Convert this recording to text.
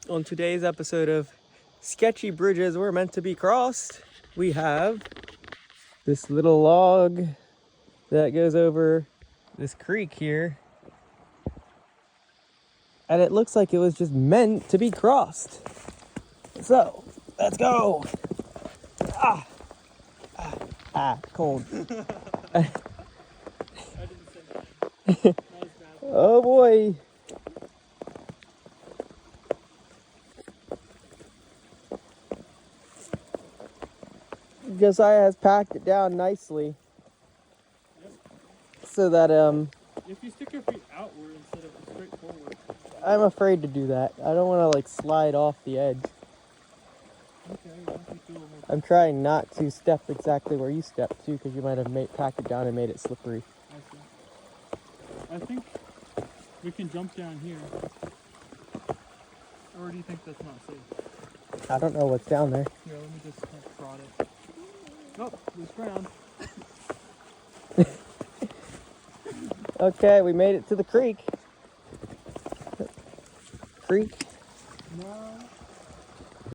On today's episode of Sketchy Bridges Were Meant to Be Crossed, we have this little log that goes over this creek here. And it looks like it was just meant to be crossed. So, let's go. Cold. Oh boy. Josiah has packed it down nicely. Yep. So that If you stick your feet outward instead of straight forward. I'm afraid to do that. I don't want to like slide off the edge. Okay, well, if you feel more I'm trying not to step exactly where you stepped too, because you might have packed it down and made it slippery. I see. I think we can jump down here. Or do you think that's not safe? I don't know what's down there. Here, let me just prod it. Oh, loose ground. Okay, we made it to the creek. Creek? No.